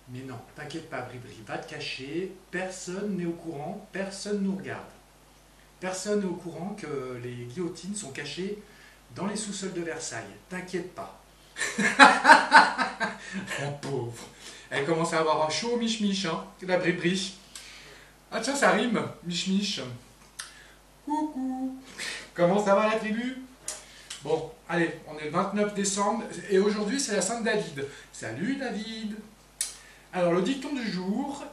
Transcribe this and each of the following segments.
Mais non, t'inquiète pas, Bribri, va te cacher, personne n'est au courant, personne nous regarde. Personne n'est au courant que les guillotines sont cachées dans les sous-sols de Versailles. T'inquiète pas. Oh pauvre. Elle commence à avoir un chaud mich-mich, hein, la Bribri. Ah tiens, ça rime, mich-mich. Coucou. Comment ça va la tribu? Bon, allez, on est le 29 décembre et aujourd'hui c'est la Sainte David. Salut David. Alors le dicton du jour,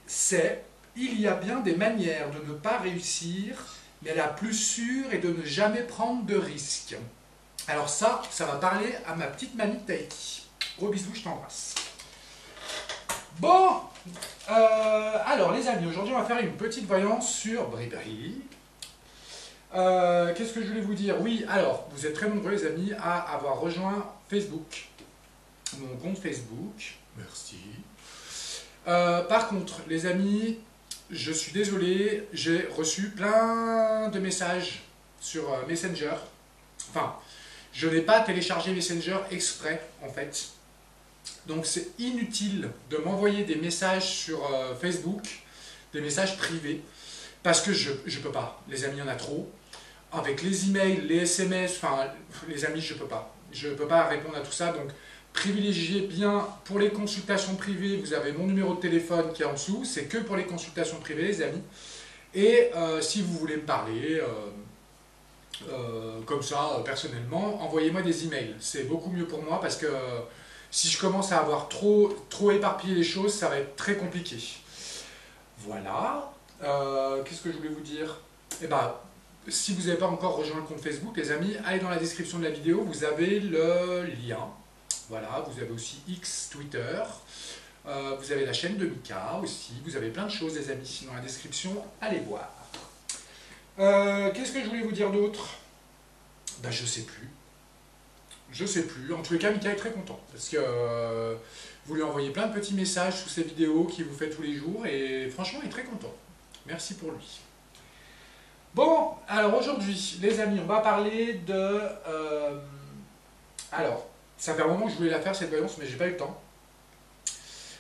c'est: il y a bien des manières de ne pas réussir, mais la plus sûre est de ne jamais prendre de risques. Alors ça va parler à ma petite mamie de Tahiti. Gros bisous, je t'embrasse. Bon, alors les amis, aujourd'hui on va faire une petite voyance sur Bribri. Qu'est-ce que je voulais vous dire? Oui, alors, vous êtes très nombreux les amis à avoir rejoint Facebook, mon compte Facebook. Merci. Par contre, les amis, je suis désolé, j'ai reçu plein de messages sur Messenger. Enfin, je n'ai pas téléchargé Messenger exprès, en fait. Donc c'est inutile de m'envoyer des messages sur Facebook, des messages privés, parce que je ne peux pas. Les amis, il y en a trop. Avec les emails, les SMS, enfin, les amis, je peux pas. Je ne peux pas répondre à tout ça, donc privilégiez bien pour les consultations privées, vous avez mon numéro de téléphone qui est en dessous, c'est que pour les consultations privées, les amis. Et si vous voulez me parler, comme ça, personnellement, envoyez-moi des emails. C'est beaucoup mieux pour moi parce que si je commence à avoir trop éparpillé les choses, ça va être très compliqué. Voilà. Qu'est-ce que je voulais vous dire? Eh ben, si vous n'avez pas encore rejoint le compte Facebook, les amis, allez dans la description de la vidéo, vous avez le lien. Voilà, vous avez aussi X, Twitter, vous avez la chaîne de Mika aussi, vous avez plein de choses, les amis, dans la description, allez voir. Qu'est-ce que je voulais vous dire d'autre? Ben, je sais plus. Je sais plus. En tous les cas, Mika est très content, parce que vous lui envoyez plein de petits messages sous ses vidéos qu'il vous fait tous les jours, et franchement, il est très content. Merci pour lui. Bon, alors aujourd'hui, les amis, on va parler de... alors, ça fait un moment que je voulais la faire, cette voyance, mais j'ai pas eu le temps.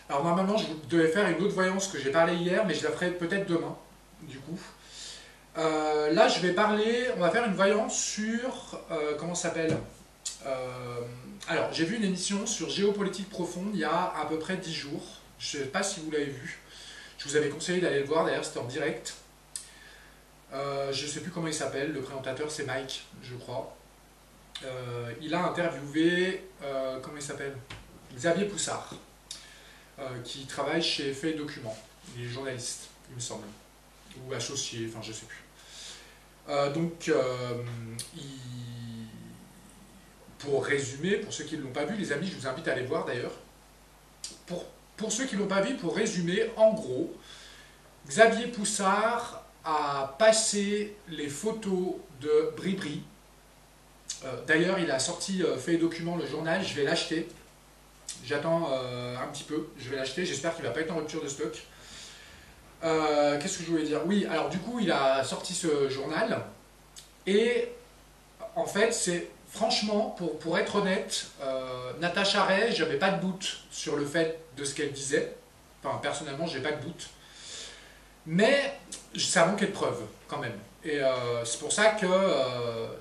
Alors normalement, je devais faire une autre voyance que j'ai parlé hier, mais je la ferai peut-être demain, du coup. Là, je vais parler, on va faire une voyance sur... comment ça s'appelle? Alors, j'ai vu une émission sur géopolitique profonde il y a à peu près 10 jours. Je ne sais pas si vous l'avez vu. Je vous avais conseillé d'aller le voir, d'ailleurs, c'était en direct. Je ne sais plus comment il s'appelle, le présentateur c'est Mike, je crois. Il a interviewé, comment il s'appelle? Xavier Poussard, qui travaille chez Fait Documents. Il est journaliste, il me semble, ou associé, enfin je sais plus. Donc, pour résumer, pour ceux qui ne l'ont pas vu, les amis, je vous invite à aller voir d'ailleurs. Pour ceux qui ne l'ont pas vu, pour résumer, en gros, Xavier Poussard a passé les photos de Bribri. D'ailleurs, il a sorti Fait Document, le journal, je vais l'acheter. J'attends un petit peu, je vais l'acheter, j'espère qu'il ne va pas être en rupture de stock. Qu'est-ce que je voulais dire? Oui, alors du coup, il a sorti ce journal. Et en fait, c'est franchement, pour être honnête, Natacha Ray, j'avais pas de doute sur le fait de ce qu'elle disait. Enfin, personnellement, j'ai pas de doute. Mais ça manquait de preuves, quand même. Et c'est pour ça que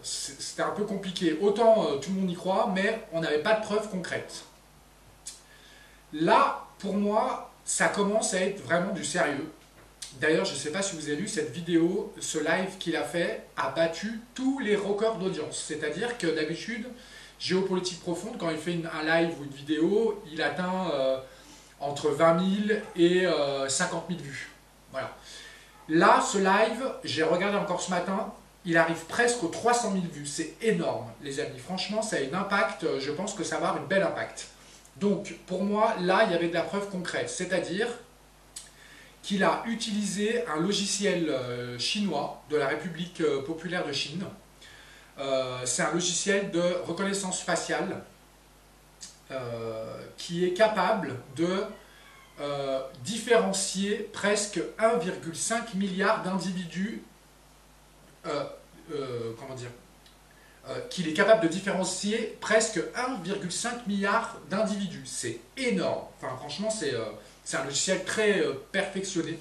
c'était un peu compliqué. Autant tout le monde y croit, mais on n'avait pas de preuves concrètes. Là, pour moi, ça commence à être vraiment du sérieux. D'ailleurs, je ne sais pas si vous avez vu cette vidéo, ce live qu'il a fait a battu tous les records d'audience. C'est-à-dire que d'habitude, Géopolitique Profonde, quand il fait un live ou une vidéo, il atteint entre 20 000 et 50 000 vues. Voilà. Là, ce live, j'ai regardé encore ce matin, il arrive presque aux 300 000 vues. C'est énorme, les amis. Franchement, ça a un impact. Je pense que ça va avoir une belle impact. Donc, pour moi, là, il y avait de la preuve concrète. C'est-à-dire qu'il a utilisé un logiciel chinois de la République populaire de Chine. C'est un logiciel de reconnaissance faciale qui est capable de différencier presque 1,5 milliard d'individus, comment dire, qu'il est capable de différencier presque 1,5 milliard d'individus. C'est énorme. Enfin, franchement, c'est un logiciel très perfectionné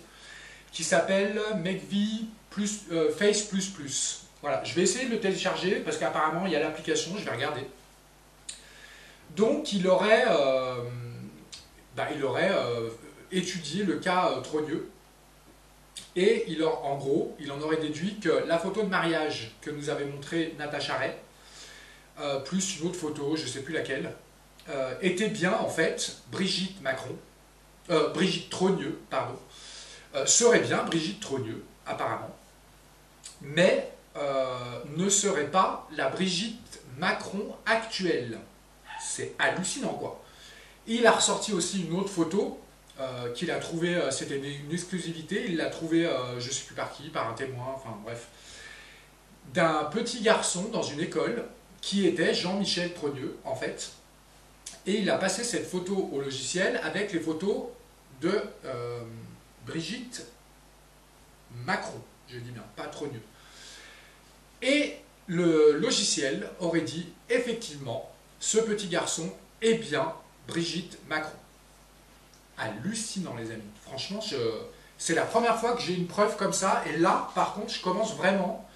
qui s'appelle Make-V Face++. Voilà, je vais essayer de le télécharger parce qu'apparemment il y a l'application, je vais regarder. Donc il aurait étudié le cas Trogneux et en gros, il en aurait déduit que la photo de mariage que nous avait montrée Natacha Ray, plus une autre photo, je ne sais plus laquelle, était bien en fait Brigitte Trogneux, pardon, serait bien Brigitte Trogneux, apparemment, mais ne serait pas la Brigitte Macron actuelle. C'est hallucinant, quoi. Il a ressorti aussi une autre photo qu'il a trouvée, c'était une exclusivité, il l'a trouvée, je ne sais plus par qui, par un témoin, enfin bref, d'un petit garçon dans une école qui était Jean-Michel Trogneux, en fait, et il a passé cette photo au logiciel avec les photos de Brigitte Macron, je dis bien, pas Trogneux. Et le logiciel aurait dit, effectivement, ce petit garçon est bien Brigitte Macron. Hallucinant, les amis. Franchement, c'est la première fois que j'ai une preuve comme ça, et là, par contre, je commence vraiment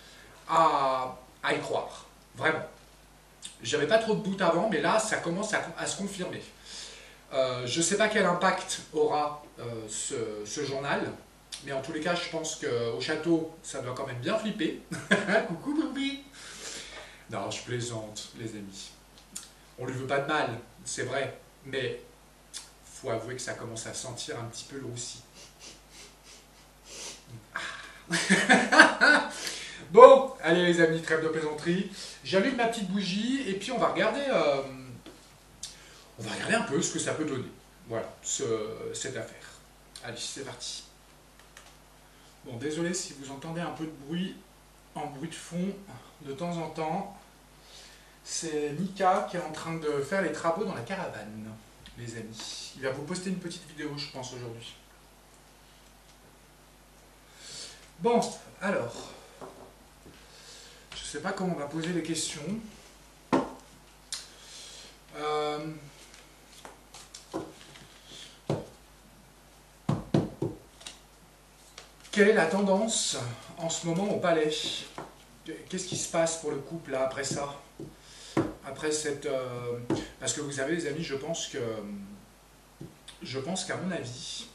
à y croire. Vraiment. J'avais pas trop de doutes avant, mais là, ça commence à se confirmer. Je ne sais pas quel impact aura ce journal, mais en tous les cas, je pense qu'au château, ça doit quand même bien flipper. Coucou Bobby. Non, je plaisante, les amis. On lui veut pas de mal, c'est vrai, mais faut avouer que ça commence à sentir un petit peu le roussi. Bon, allez les amis, trêve de plaisanterie. J'allume ma petite bougie et puis on va regarder un peu ce que ça peut donner. Voilà, cette affaire. Allez, c'est parti. Bon, désolé si vous entendez un peu de bruit en bruit de fond de temps en temps. C'est Mika qui est en train de faire les travaux dans la caravane, les amis. Il va vous poster une petite vidéo, je pense, aujourd'hui. Bon, alors, je ne sais pas comment on va poser les questions. Quelle est la tendance en ce moment au palais? Qu'est-ce qui se passe pour le couple là, après ça? Après cette... parce que vous savez les amis, je pense qu'à mon avis,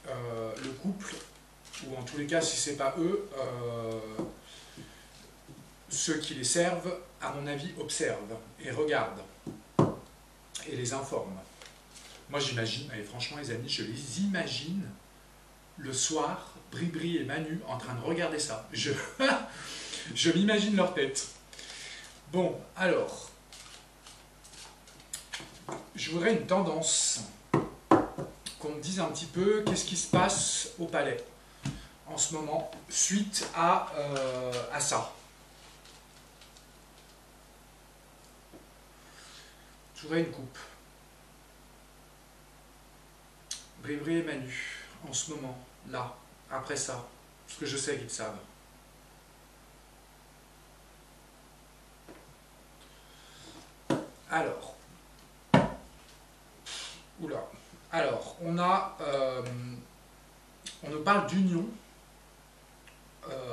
le couple, ou en tous les cas si c'est pas eux, ceux qui les servent, à mon avis, observent et regardent et les informent. Moi j'imagine, et franchement les amis, je les imagine le soir, Bribri et Manu en train de regarder ça. Je m'imagine leur tête. Bon, alors, je voudrais une tendance, qu'on me dise un petit peu qu'est-ce qui se passe au palais en ce moment, suite à ça. Je voudrais une coupe. Bribri et Manu, en ce moment, là, après ça, parce que je sais qu'ils savent. Alors, oula, alors, on nous parle d'union,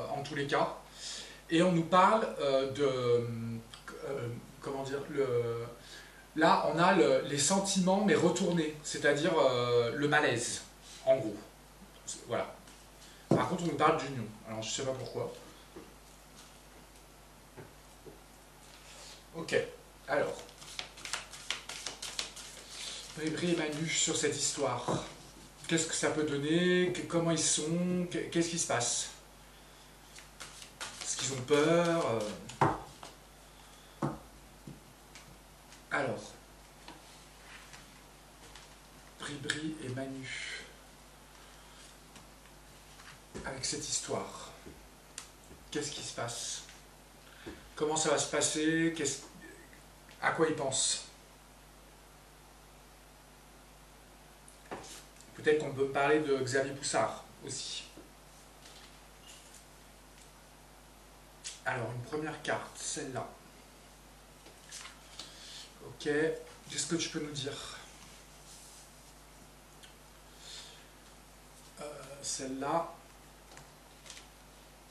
en tous les cas, et on nous parle comment dire, là, on a les sentiments, mais retournés, c'est-à-dire le malaise, en gros. Voilà. Par contre, on nous parle d'union. Alors, je ne sais pas pourquoi. Ok. Alors. Bribri et Manu sur cette histoire. Qu'est-ce que ça peut donner? Comment ils sont? Qu'est-ce qui se passe? Est-ce qu'ils ont peur? Alors. Bribri et Manu. Avec cette histoire. Qu'est-ce qui se passe? Comment ça va se passer? À quoi ils pensent? Peut-être qu'on peut parler de Xavier Poussard aussi. Alors, une première carte, celle-là. Ok, qu'est-ce que tu peux nous dire? Celle-là.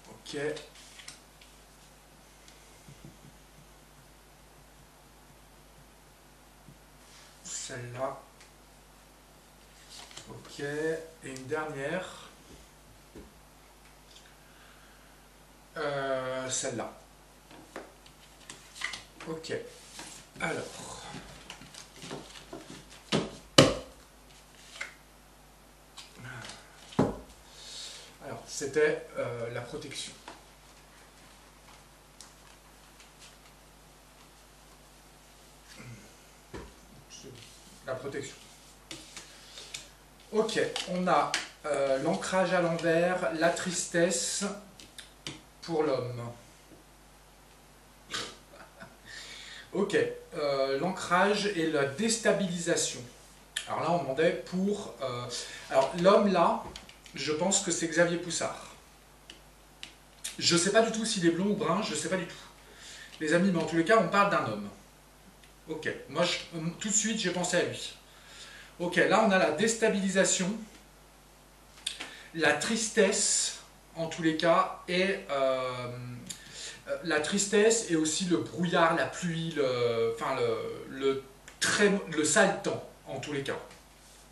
Ok. Celle-là. Ok. Et une dernière. Celle-là. Ok. Alors. Alors, c'était la protection. La protection. Ok, on a l'ancrage à l'envers, la tristesse pour l'homme. Ok, l'ancrage et la déstabilisation. Alors là, on demandait pour... alors l'homme là, je pense que c'est Xavier Poussard. Je ne sais pas du tout s'il est blond ou brun, je ne sais pas du tout. Les amis, mais en tous les cas, on parle d'un homme. Ok, moi tout de suite j'ai pensé à lui. Ok, là on a la déstabilisation, la tristesse en tous les cas, et la tristesse et aussi le brouillard, la pluie, le sale temps en tous les cas.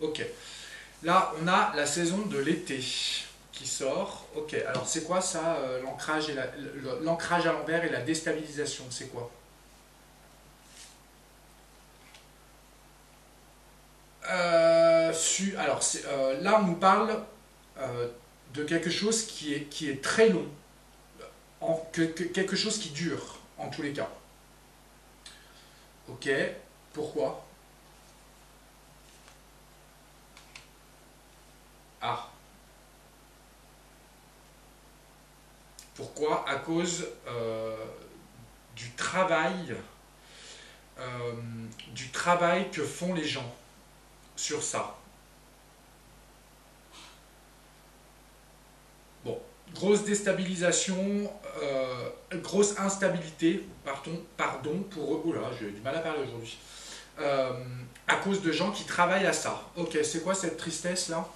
Ok, là on a la saison de l'été qui sort. Ok, alors c'est quoi ça, l'ancrage à l'envers et la déstabilisation, c'est quoi? Alors, là, on nous parle de quelque chose qui est très long, quelque chose qui dure, en tous les cas. Ok, pourquoi? Ah, pourquoi? À cause du euh, du travail que font les gens sur ça. Bon, grosse déstabilisation, grosse instabilité, pardon pour eux. Oula, j'ai du mal à parler aujourd'hui. Euh, à cause de gens qui travaillent à ça. Ok, c'est quoi cette tristesse là?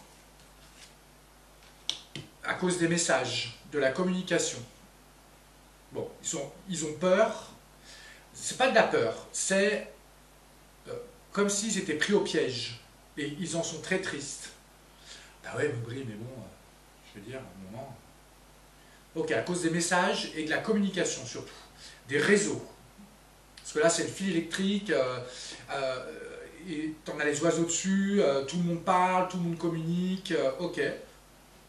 À cause des messages, de la communication. Bon, ils ont peur. C'est pas de la peur, c'est euh, comme s'ils étaient pris au piège. Et ils en sont très tristes. Bah ouais, mais bon, je veux dire, à un moment. Ok, à cause des messages et de la communication surtout. Des réseaux. Parce que là, c'est le fil électrique, et t'en as les oiseaux dessus, tout le monde parle, tout le monde communique. Ok,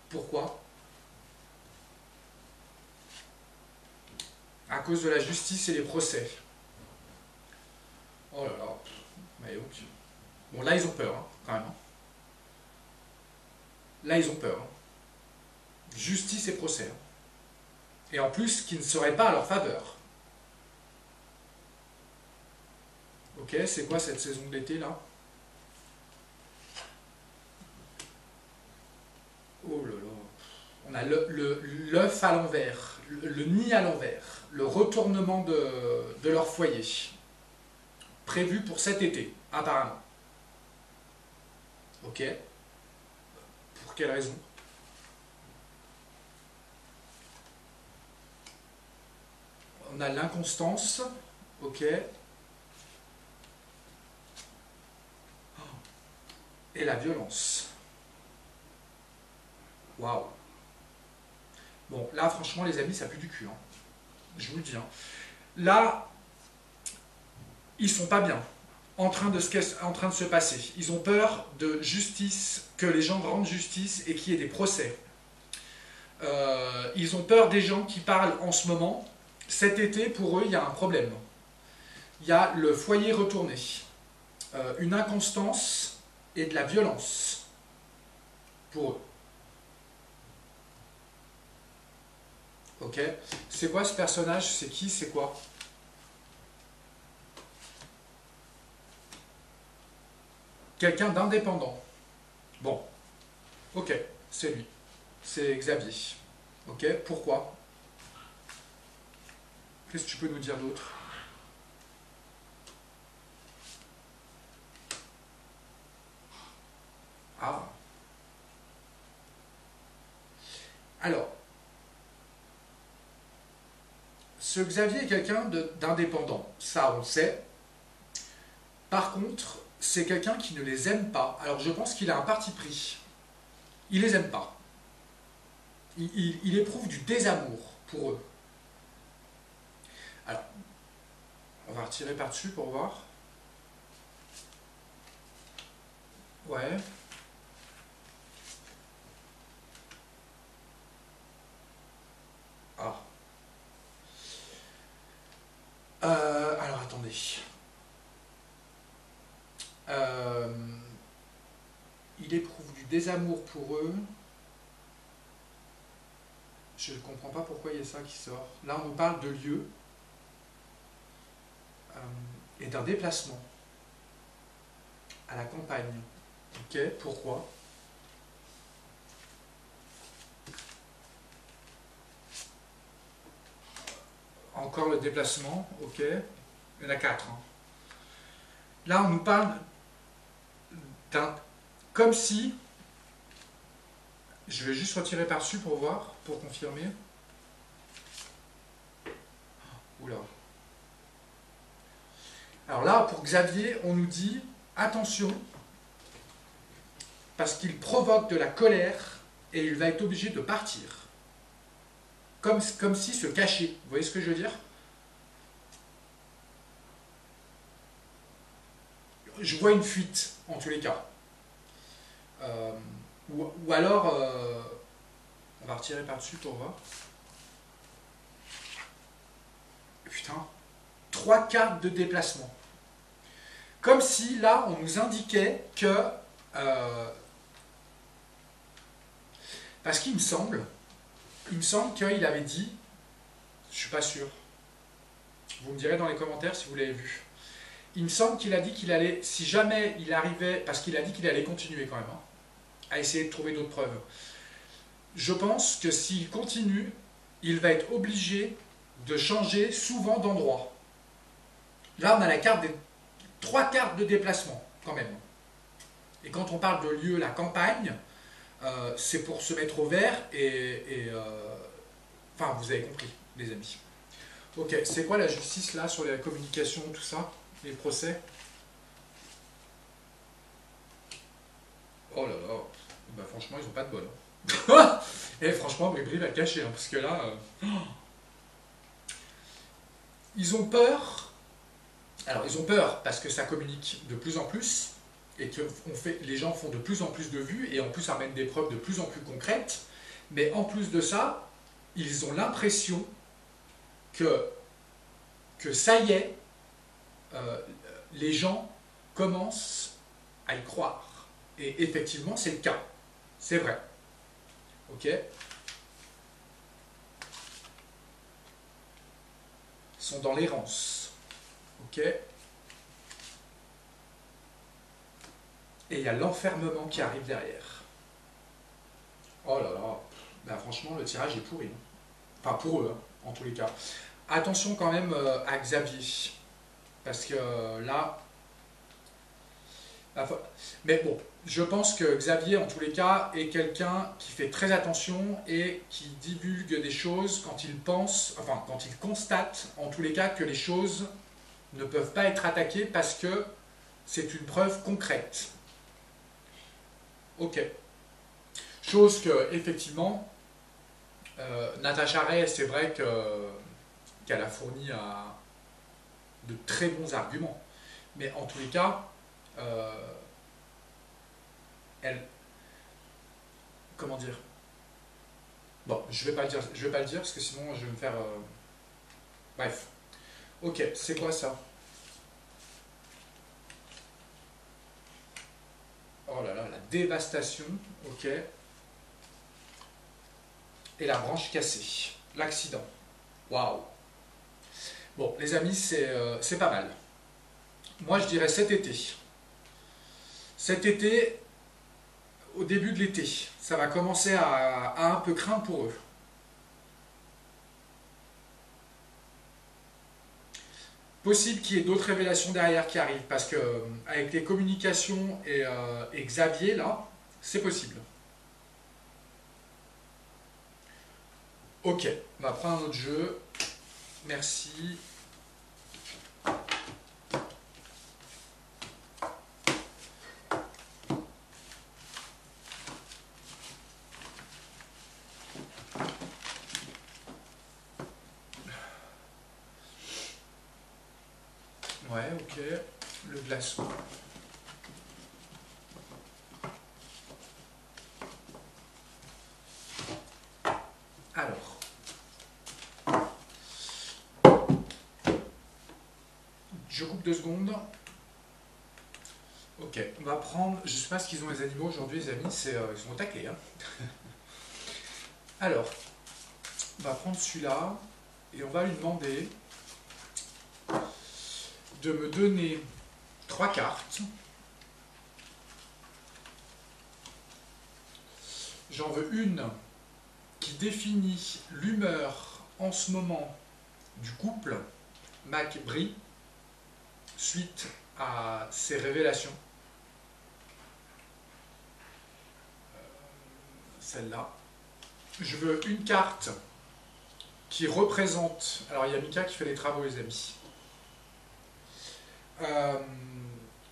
pourquoi? À cause de la justice et les procès. Oh là là, mais ok. Bon, là, ils ont peur, hein, quand même. Hein. Là, ils ont peur. Hein. Justice et procès. Hein. Et en plus, qui ne serait pas à leur faveur. Ok, c'est quoi cette saison de l'été, là? Oh là là. On a l'œuf à l'envers, le nid à l'envers, le retournement de leur foyer, prévu pour cet été, apparemment. Ok. Pour quelle raison? On a l'inconstance. Ok. Et la violence. Waouh. Bon, là, franchement, les amis, ça pue du cul. Hein. Je vous le dis. Hein. Là, ils sont pas bien en train de se passer. Ils ont peur de justice, que les gens rendent justice et qu'il y ait des procès. Ils ont peur des gens qui parlent en ce moment. Cet été, pour eux, il y a un problème. Il y a le foyer retourné, une inconstance et de la violence pour eux. Ok. C'est quoi ce personnage? C'est qui? C'est quoi? Quelqu'un d'indépendant. Bon. Ok. C'est lui. C'est Xavier. Ok. Pourquoi? Qu'est-ce que tu peux nous dire d'autre? Ah. Alors, ce Xavier est quelqu'un d'indépendant, ça on le sait. Par contre, c'est quelqu'un qui ne les aime pas. Alors je pense qu'il a un parti pris. Il les aime pas. Il éprouve du désamour pour eux. Alors, on va retirer par-dessus pour voir. Ouais. Ah. Alors attendez. Il éprouve du désamour pour eux. Je ne comprends pas pourquoi il y a ça qui sort. Là, on nous parle de lieu et d'un déplacement à la campagne. Ok, pourquoi? Encore le déplacement, ok. Il y en a 4. Hein. Là, on nous parle d'un... Comme si... Je vais juste retirer par-dessus pour voir, pour confirmer. Oula. Alors là, pour Xavier, on nous dit, attention, parce qu'il provoque de la colère et il va être obligé de partir. Comme si se cacher. Vous voyez ce que je veux dire? Je vois une fuite, en tous les cas. Ou alors, on va retirer par-dessus pour voir. Putain, 3 cartes de déplacement. Comme si, là, on nous indiquait que... parce qu'il me semble qu'il avait dit, je suis pas sûr, vous me direz dans les commentaires si vous l'avez vu, il me semble qu'il a dit qu'il allait, si jamais il arrivait, parce qu'il a dit qu'il allait continuer quand même, hein, à essayer de trouver d'autres preuves. Je pense que s'il continue, il va être obligé de changer souvent d'endroit. Là, on a la carte des 3 cartes de déplacement, quand même. Et quand on parle de lieu, la campagne, c'est pour se mettre au vert enfin, vous avez compris, les amis. Ok, c'est quoi la justice, là, sur la communication, tout ça, les procès? Oh là là, bah franchement, ils ont pas de bol. Hein. Et franchement, Bribri va le cacher, hein, parce que là... Ils ont peur. Alors, ils ont peur parce que ça communique de plus en plus, et que les gens font de plus en plus de vues, et en plus amènent des preuves de plus en plus concrètes, mais en plus de ça, ils ont l'impression que ça y est, les gens commencent à y croire. Et effectivement, c'est le cas. C'est vrai. Ok? Ils sont dans l'errance. Ok? Et il y a l'enfermement qui arrive derrière. Oh là là. Ben, franchement, le tirage est pourri. Enfin, pour eux, hein, en tous les cas. Attention quand même à Xavier. Parce que là... Mais bon, je pense que Xavier, en tous les cas, est quelqu'un qui fait très attention et qui divulgue des choses quand il pense, enfin, quand il constate, en tous les cas, que les choses ne peuvent pas être attaquées parce que c'est une preuve concrète. Ok. Chose que, effectivement, Natacha Ray, c'est vrai qu'elle a fourni de très bons arguments. Mais en tous les cas, elle... Comment dire? Bon, je vais pas le dire parce que sinon je vais me faire... Bref. Ok, c'est quoi ça? Oh là là, la dévastation. Ok. Et la branche cassée. L'accident. Waouh. Bon, les amis, c'est pas mal. Moi, je dirais cet été. Cet été, au début de l'été, ça va commencer à un peu craindre pour eux. Possible qu'il y ait d'autres révélations derrière qui arrivent, parce que avec les communications et Xavier, là, c'est possible. Ok, on va prendre un autre jeu. Merci. Ouais, ok. Le glaçon. Alors. Je coupe 2 secondes. Ok, on va prendre... Je sais pas ce qu'ils ont les animaux aujourd'hui, les amis. Ils sont au taquet. Hein. Alors, on va prendre celui-là. Et on va lui demander de me donner 3 cartes. J'en veux une qui définit l'humeur en ce moment du couple Mac-Brie suite à ses révélations. Celle-là. Je veux une carte qui représente... Alors il y a Mika qui fait les travaux, les amis.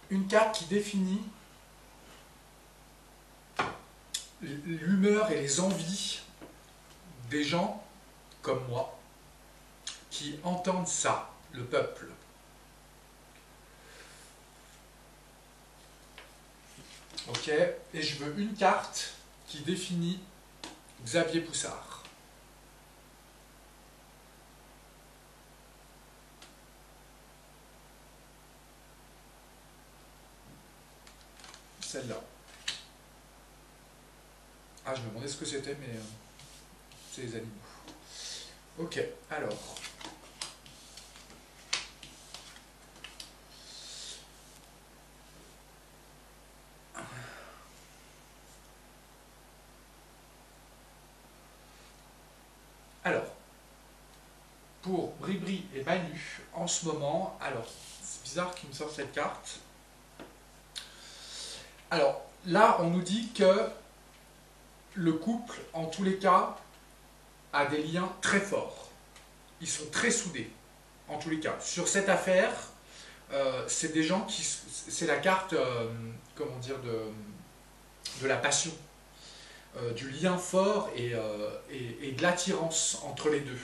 Une carte qui définit l'humeur et les envies des gens comme moi qui entendent ça, le peuple. Ok, et je veux une carte qui définit Xavier Poussard. Celle-là. Ah, je me demandais ce que c'était, mais c'est les animaux. Ok, alors. Alors, pour Bribri et Manu, en ce moment, alors, c'est bizarre qu'ils me sortent cette carte. Alors, là, on nous dit que le couple, en tous les cas, a des liens très forts. Ils sont très soudés, en tous les cas. Sur cette affaire, c'est des gens qui... C'est la carte, comment dire, de la passion, du lien fort et de l'attirance entre les deux.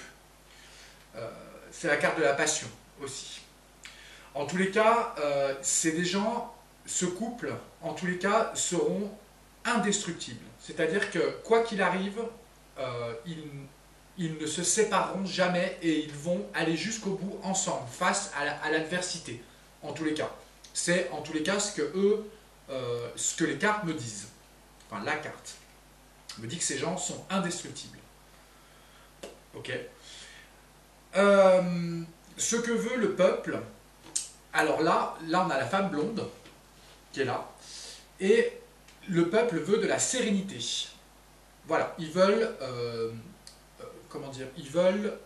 C'est la carte de la passion aussi. En tous les cas, c'est des gens, ce couple, en tous les cas, seront indestructibles. C'est-à-dire que, quoi qu'il arrive, ils ne se sépareront jamais et ils vont aller jusqu'au bout ensemble, face à l'adversité, en tous les cas. C'est en tous les cas ce que les cartes me disent. Enfin, la carte me dit que ces gens sont indestructibles. Ok. Ce que veut le peuple, alors là on a la femme blonde qui est là, et le peuple veut de la sérénité. Voilà, ils veulent, comment dire, ils veulent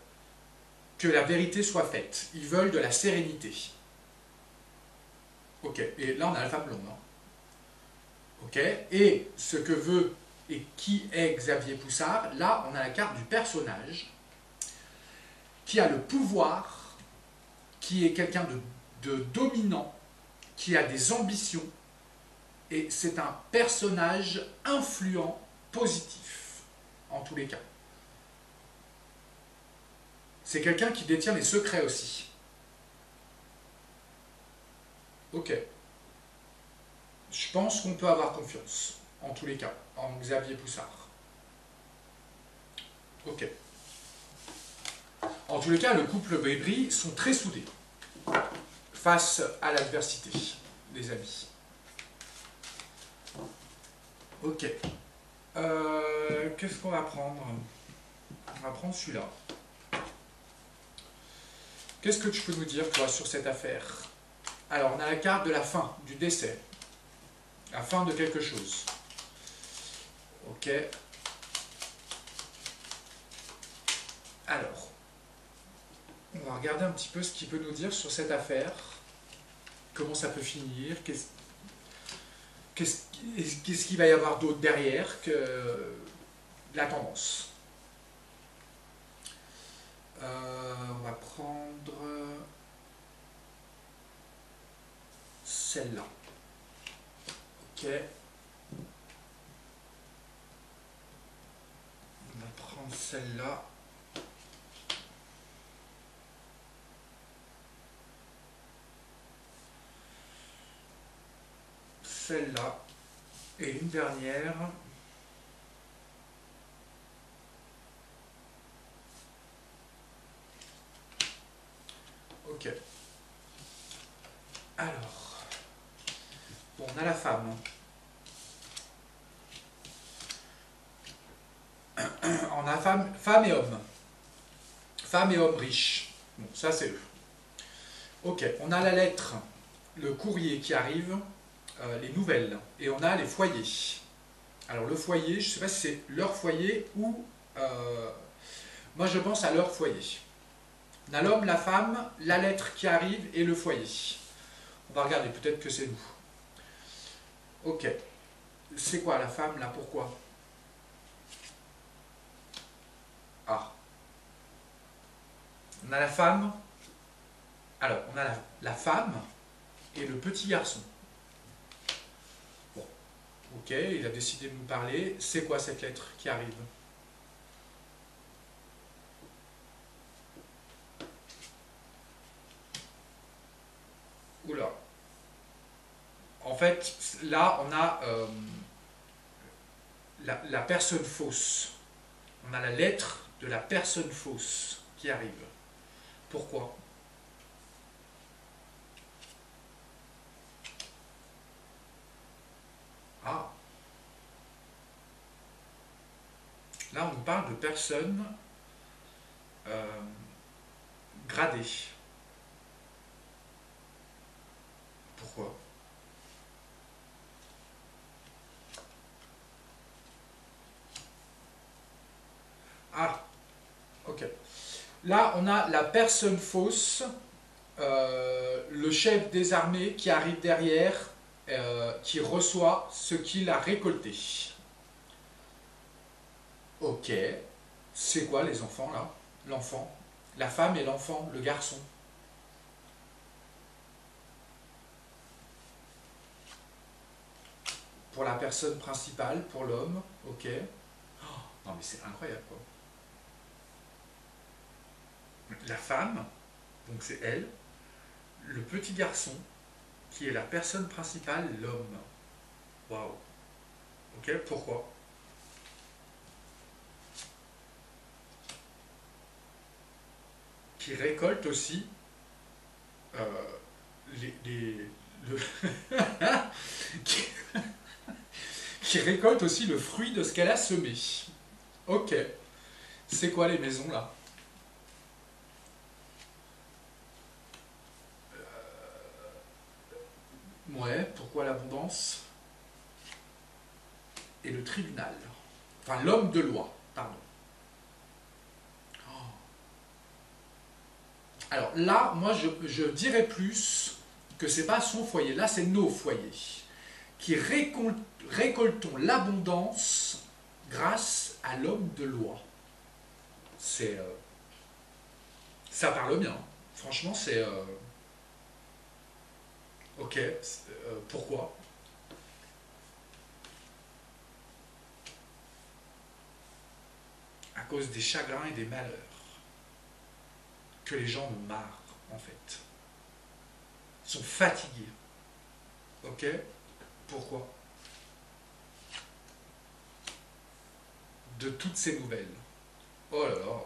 que la vérité soit faite, ils veulent de la sérénité. Ok, et là on a la femme blonde. Hein. Ok, et ce que veut et qui est Xavier Poussard, là on a la carte du personnage qui a le pouvoir, qui est quelqu'un de dominant, qui a des ambitions, et c'est un personnage influent, positif, en tous les cas. C'est quelqu'un qui détient les secrets aussi. Ok. Je pense qu'on peut avoir confiance, en tous les cas, en Xavier Poussard. Ok. En tous les cas, le couple Bribri sont très soudés face à l'adversité, les amis. Ok. Qu'est-ce qu'on va prendre? On va prendre celui-là. Qu'est-ce que tu peux nous dire, toi, sur cette affaire? Alors, on a la carte de la fin, du décès. La fin de quelque chose. Ok. Alors, on va regarder un petit peu ce qu'il peut nous dire sur cette affaire. Comment ça peut finir? qu'est-ce qu'il va y avoir d'autre derrière que la tendance? On va prendre celle-là. Ok. On va prendre celle-là. Celle-là. Et une dernière. Ok. Alors. Bon, on a la femme. On a femme et homme. Femme et homme riche. Bon, ça c'est eux. Ok, on a la lettre, le courrier qui arrive, les nouvelles. Et on a les foyers. Alors le foyer, je ne sais pas si c'est leur foyer ou... moi je pense à leur foyer. On a l'homme, la femme, la lettre qui arrive et le foyer. On va regarder, peut-être que c'est nous. Ok. C'est quoi la femme là? Pourquoi? Ah. On a la femme. Alors, on a la femme et le petit garçon. Bon. Ok, il a décidé de nous parler. C'est quoi cette lettre qui arrive? Oula. En fait, là, on a la personne fausse. On a la lettre de la personne fausse qui arrive. Pourquoi? Ah. Là, on nous parle de personnes gradées. Pourquoi? Ah, ok. Là, on a la personne fausse, le chef des armées qui arrive derrière, qui reçoit ce qu'il a récolté. Ok. C'est quoi les enfants là? L'enfant. La femme et l'enfant, le garçon. Pour la personne principale, pour l'homme, ok. Oh, non mais c'est incroyable quoi. La femme, donc c'est elle, le petit garçon, qui est la personne principale, l'homme. Waouh. Ok, pourquoi? Qui récolte aussi euh, le qui, qui récolte aussi le fruit de ce qu'elle a semé. Ok. C'est quoi les maisons là? Ouais, pourquoi l'abondance? Et le tribunal. Enfin, l'homme de loi, pardon. Alors là, moi, je dirais plus que c'est pas son foyer. Là, c'est nos foyers qui récoltons l'abondance grâce à l'homme de loi. C'est, ça parle bien. Franchement, c'est ok. Pourquoi? À cause des chagrins et des malheurs que les gens ont marre, en fait. Ils sont fatigués. Ok? Pourquoi? De toutes ces nouvelles. Oh là là.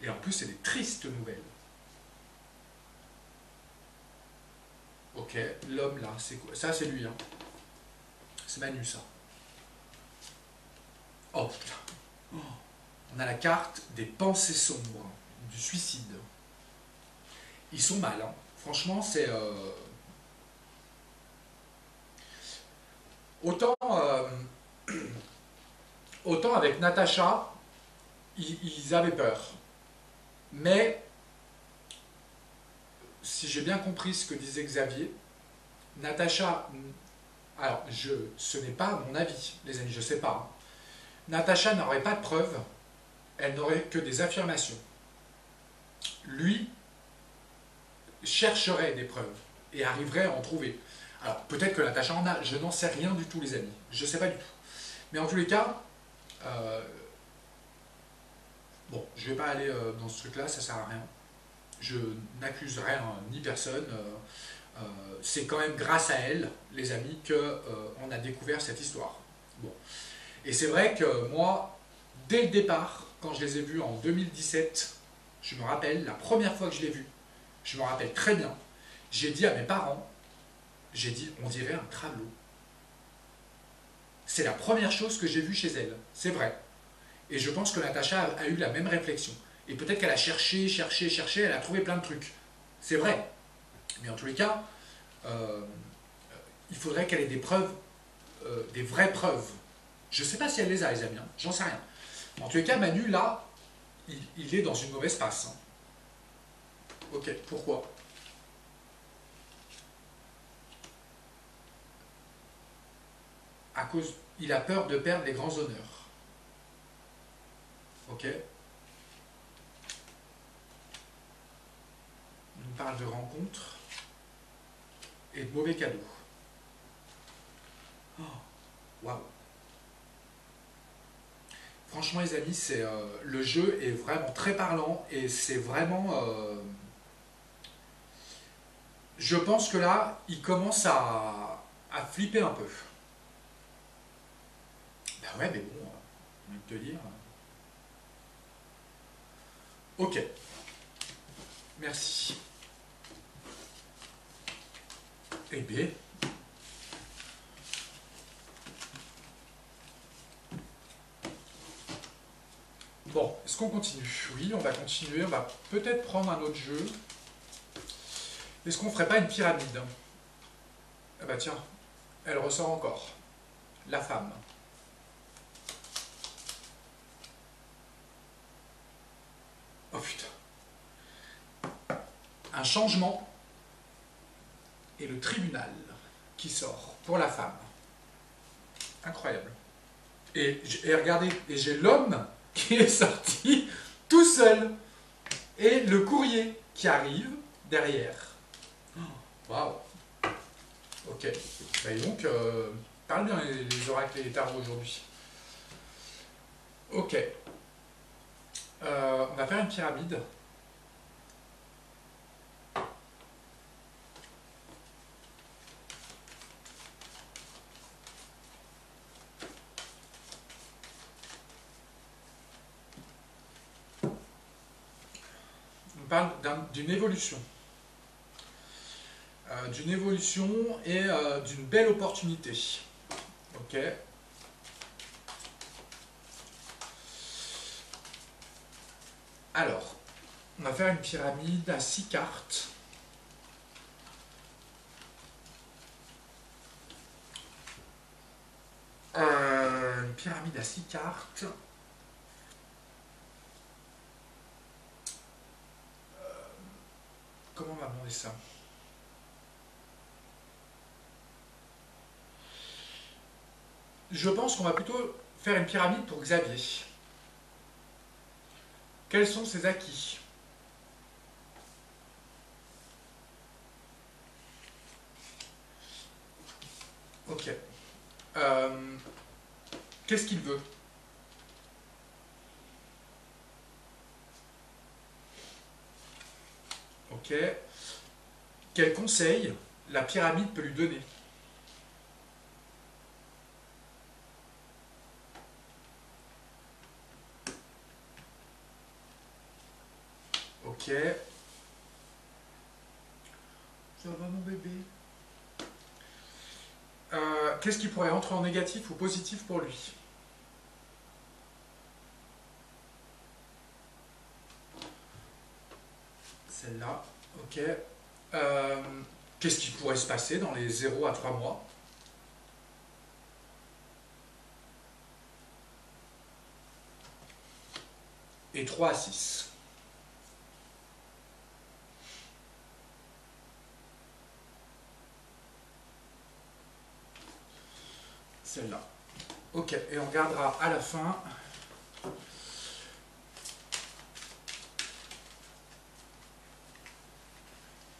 Et en plus, c'est des tristes nouvelles. Ok, l'homme là, c'est quoi? Ça, c'est lui, hein. C'est Manu, ça. Oh putain. Oh. On a la carte des pensées sombres, du suicide. Ils sont mal, hein. Franchement, c'est... Autant, autant avec Natacha, ils avaient peur. Mais, si j'ai bien compris ce que disait Xavier, Natacha Alors, ce n'est pas mon avis, les amis, je ne sais pas. Natacha n'aurait pas de preuves, elle n'aurait que des affirmations. Lui chercherait des preuves et arriverait à en trouver. Alors, peut-être que Natacha en a, je n'en sais rien du tout, les amis. Je ne sais pas du tout. Mais en tous les cas, bon, je ne vais pas aller dans ce truc-là, ça ne sert à rien. Je n'accuse rien ni personne. C'est quand même grâce à elle, les amis, qu'on a découvert cette histoire. Bon. Et c'est vrai que moi, dès le départ, quand je les ai vus en 2017, je me rappelle, la première fois que je l'ai vu, je me rappelle très bien, j'ai dit à mes parents, j'ai dit, on dirait un travelot. C'est la première chose que j'ai vue chez elle, c'est vrai. Et je pense que Natacha a eu la même réflexion. Et peut-être qu'elle a cherché, cherché, cherché, elle a trouvé plein de trucs. C'est vrai. Mais en tous les cas, il faudrait qu'elle ait des preuves, des vraies preuves. Je ne sais pas si elle les a, les amis, hein. J'en sais rien. En tous les cas, Manu, là, il est dans une mauvaise passe. Hein. Ok, pourquoi? À cause, il a peur de perdre les grands honneurs. Ok. On nous parle de rencontres et de mauvais cadeaux. Oh, waouh. Franchement, les amis, le jeu est vraiment très parlant et c'est vraiment. Je pense que là, il commence à flipper un peu. Ben ouais, mais bon, on va te dire. Ok, merci. Eh bien. Bon, est-ce qu'on continue? Oui, on va continuer. On va peut-être prendre un autre jeu. Est-ce qu'on ferait pas une pyramide? Ah bah tiens, elle ressort encore. La femme. Oh putain. Un changement et le tribunal qui sort pour la femme. Incroyable. Et regardez, et j'ai l'homme qui est sorti tout seul. Et le courrier qui arrive derrière. Waouh. Ok. Bah, et donc, parle bien les oracles et les tarots aujourd'hui. Ok. On va faire une pyramide. On parle d'une évolution. D'une évolution et d'une belle opportunité. Ok. Alors, on va faire une pyramide à 6 cartes. Une pyramide à 6 cartes. Comment on va demander ça? Je pense qu'on va plutôt faire une pyramide pour Xavier. Quels sont ses acquis? Ok. Qu'est-ce qu'il veut? Ok. Quel conseil la pyramide peut lui donner? Ok. Ça va mon bébé? Qu'est-ce qui pourrait entrer en négatif ou positif pour lui? Celle-là. Ok. Qu'est-ce qui pourrait se passer dans les 0 à 3 mois? Et 3 à 6. celle-là. Ok, et on regardera à la fin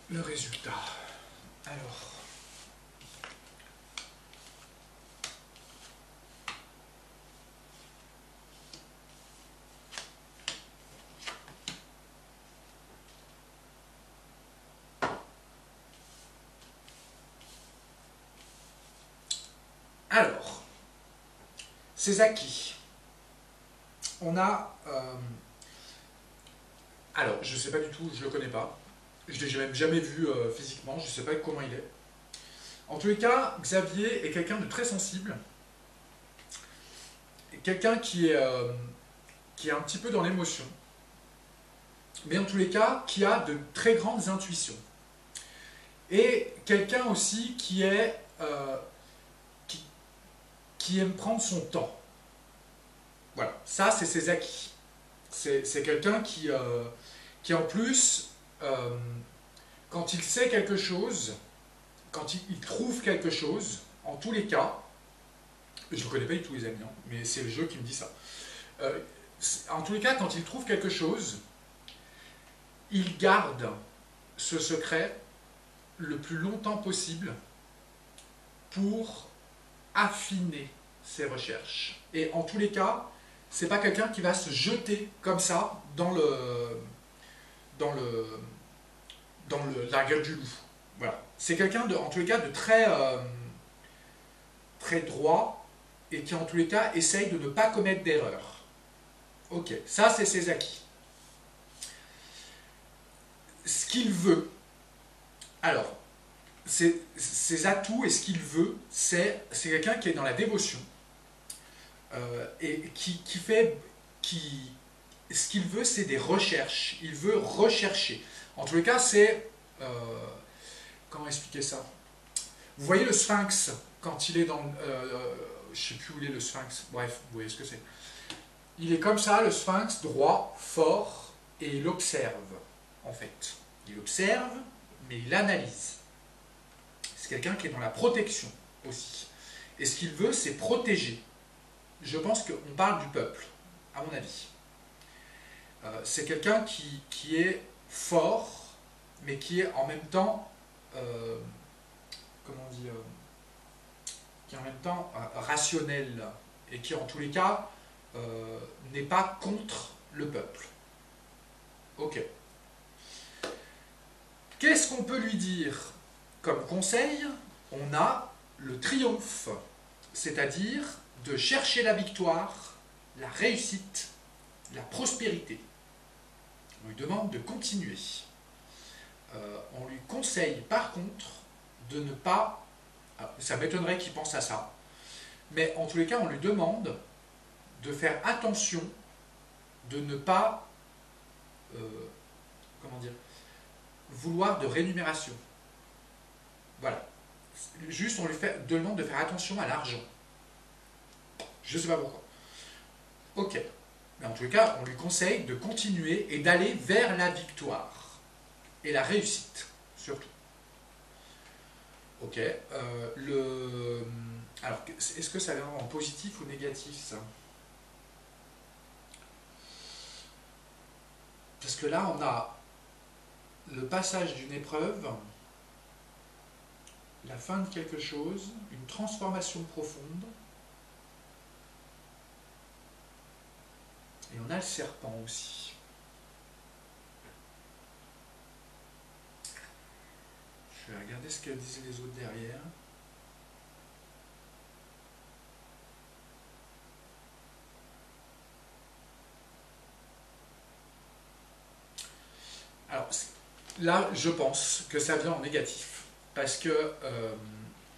le résultat. Alors, ces acquis. On a... alors, je ne sais pas du tout, je ne le connais pas. Je ne l'ai même jamais vu physiquement, je ne sais pas comment il est. En tous les cas, Xavier est quelqu'un de très sensible. Quelqu'un qui est un petit peu dans l'émotion. Mais en tous les cas, qui a de très grandes intuitions. Et quelqu'un aussi qui est... qui aime prendre son temps. Voilà, ça c'est ses acquis. C'est quelqu'un qui en plus, quand il sait quelque chose, quand il trouve quelque chose, en tous les cas, je ne connais pas du tout les amis, hein, mais c'est le jeu qui me dit ça. En tous les cas, quand il trouve quelque chose, il garde ce secret le plus longtemps possible pour affiner ses recherches. Et en tous les cas, c'est pas quelqu'un qui va se jeter comme ça dans la gueule du loup. Voilà. C'est quelqu'un en tous les cas de très très droit et qui en tous les cas essaye de ne pas commettre d'erreur. Ok, ça c'est ses acquis. Ce qu'il veut, alors, ses atouts et ce qu'il veut, c'est quelqu'un qui est dans la dévotion et ce qu'il veut, c'est des recherches. Il veut rechercher. En tous les cas, c'est... comment expliquer ça? Vous voyez le sphinx, quand il est dans... je ne sais plus où il est le sphinx. Bref, vous voyez ce que c'est. Il est comme ça, le sphinx, droit, fort, et il observe, en fait. Il observe, mais il analyse. C'est quelqu'un qui est dans la protection aussi. Et ce qu'il veut, c'est protéger. Je pense qu'on parle du peuple, à mon avis. C'est quelqu'un qui est fort, mais qui est en même temps, comment dire, qui est en même temps rationnel, et qui en tous les cas n'est pas contre le peuple. Ok. Qu'est-ce qu'on peut lui dire comme conseil? On a le triomphe, c'est-à-dire de chercher la victoire, la réussite, la prospérité. On lui demande de continuer. On lui conseille par contre de ne pas... ça m'étonnerait qu'il pense à ça, mais en tous les cas on lui demande de faire attention, de ne pas comment dire, vouloir de rémunération. Voilà. Juste on lui demande de faire attention à l'argent. Je ne sais pas pourquoi. Ok. Mais en tous les cas, on lui conseille de continuer et d'aller vers la victoire. Et la réussite, surtout. Ok. Alors, est-ce que ça vient en positif ou négatif, ça? Parce que là, on a le passage d'une épreuve, la fin de quelque chose, une transformation profonde, et on a le serpent aussi. Je vais regarder ce que disaient les autres derrière. Alors, là, je pense que ça vient en négatif. Parce que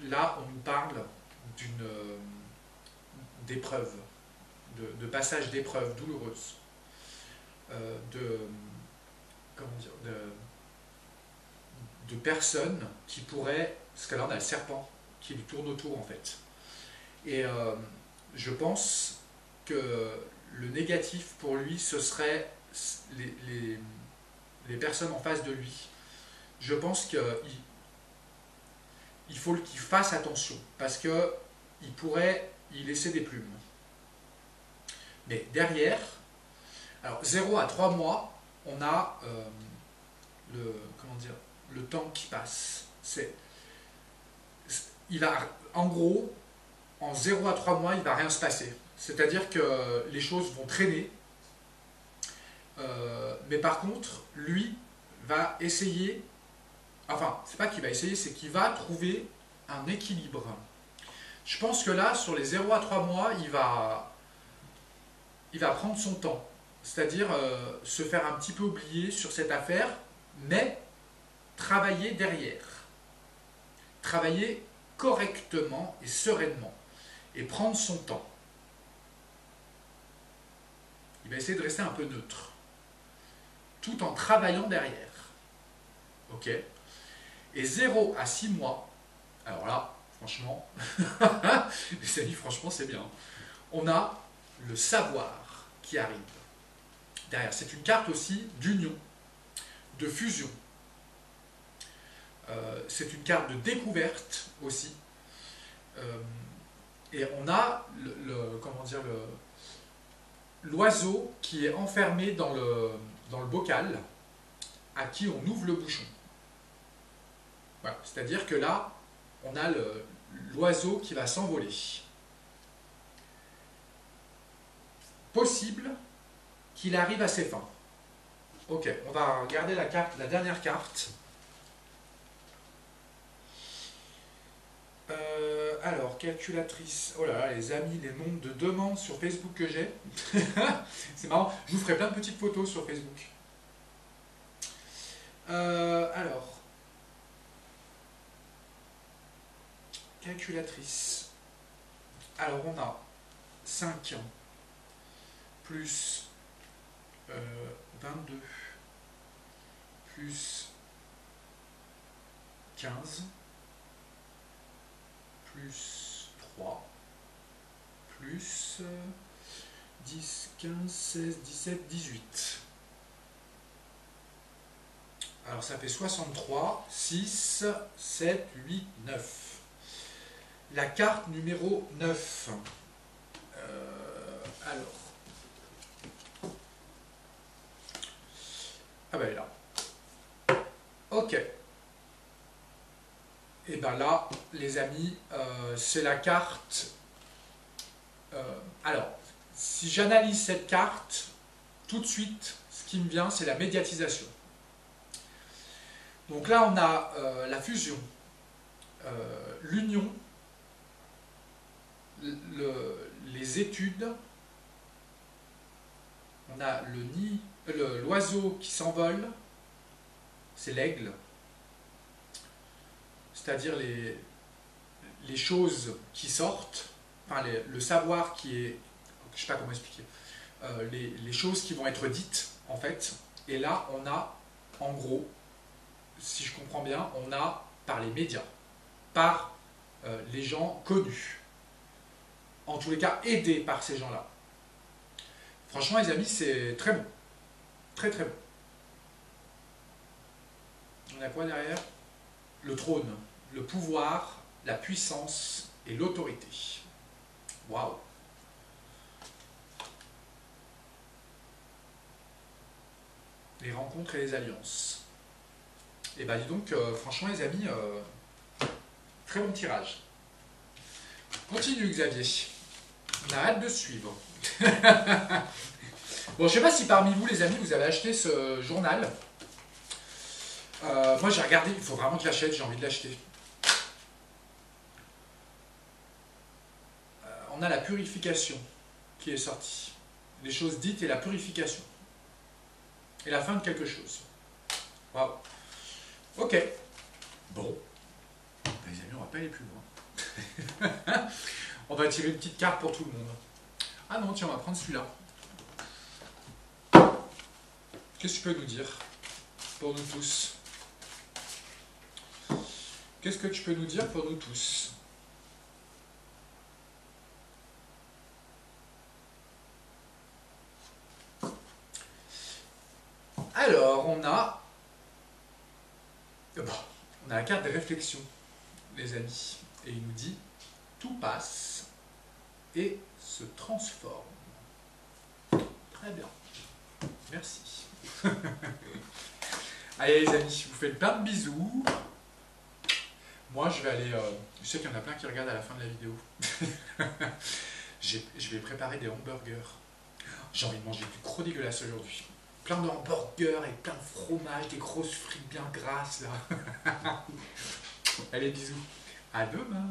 là, on nous parle d'épreuve, de passage d'épreuve douloureuse, comment dire, de personnes qui pourraient, parce que là on a le serpent qui lui tourne autour en fait. Et je pense que le négatif pour lui, ce serait les personnes en face de lui. Je pense qu'il faut qu'il fasse attention, parce que il pourrait y laisser des plumes. Mais derrière, alors 0 à 3 mois, on a comment dire, le temps qui passe. En gros, en 0 à 3 mois, il ne va rien se passer. C'est-à-dire que les choses vont traîner. Mais par contre, lui va essayer, enfin, c'est pas qu'il va essayer, c'est qu'il va trouver un équilibre. Je pense que là, sur les 0 à 3 mois, il va prendre son temps. C'est-à-dire se faire un petit peu oublier sur cette affaire, mais travailler derrière. Travailler correctement et sereinement. Et prendre son temps. Il va essayer de rester un peu neutre. Tout en travaillant derrière. Ok? Et 0 à 6 mois, alors là, franchement, les amis, franchement, c'est bien. On a le savoir qui arrive. Derrière, c'est une carte aussi d'union, de fusion. C'est une carte de découverte aussi. Et on a comment dire, l'oiseau qui est enfermé dans le bocal, à qui on ouvre le bouchon. Voilà. C'est-à-dire que là, on a l'oiseau qui va s'envoler. Possible qu'il arrive à ses fins. Ok, on va regarder la dernière carte. Alors, calculatrice. Oh là là, les amis, les nombres de demandes sur Facebook que j'ai. C'est marrant. Je vous ferai plein de petites photos sur Facebook. Alors. Calculatrice. Alors, on a 5 plus 22 plus 15 plus 3 plus 10, 15, 16, 17, 18. Alors ça fait 63, 6, 7, 8, 9. La carte numéro 9. Alors. Ah ben elle est là. Ok. Et ben là, les amis, c'est la carte. Alors, si j'analyse cette carte, tout de suite, ce qui me vient, c'est la médiatisation. Donc là, on a la fusion, l'union, les études, on a le nid, l'oiseau qui s'envole, c'est l'aigle, c'est-à-dire les choses qui sortent, enfin le savoir qui est, je ne sais pas comment expliquer, les choses qui vont être dites en fait, et là on a en gros, si je comprends bien, on a par les médias, par les gens connus, en tous les cas aidés par ces gens-là. Franchement les amis, c'est très bon, très très bon. On a quoi derrière? Le trône, le pouvoir, la puissance et l'autorité. Waouh! Les rencontres et les alliances. Et bah dis donc, franchement les amis, très bon tirage. Continue Xavier. On a hâte de suivre. Bon, je sais pas si parmi vous les amis, vous avez acheté ce journal. Moi j'ai regardé, il faut vraiment que je l'achète, j'ai envie de l'acheter. On a la purification qui est sortie. Les choses dites et la purification. Et la fin de quelque chose. Waouh. Ok. Bon. Les amis, on va pas aller plus loin. On va tirer une petite carte pour tout le monde. Ah non, tiens, on va prendre celui-là. Qu'est-ce que tu peux nous dire pour nous tous? Qu'est-ce que tu peux nous dire pour nous tous? Alors, on a la carte des réflexions, les amis. Et il nous dit, tout passe et se transforme. Très bien. Merci. Allez les amis, je vous fais plein de bisous. Moi je vais aller... je sais qu'il y en a plein qui regardent à la fin de la vidéo. Je vais préparer des hamburgers. J'ai envie de manger du gros dégueulasse aujourd'hui. Plein de hamburgers avec plein de fromage, des grosses frites bien grasses là. Allez bisous. À demain.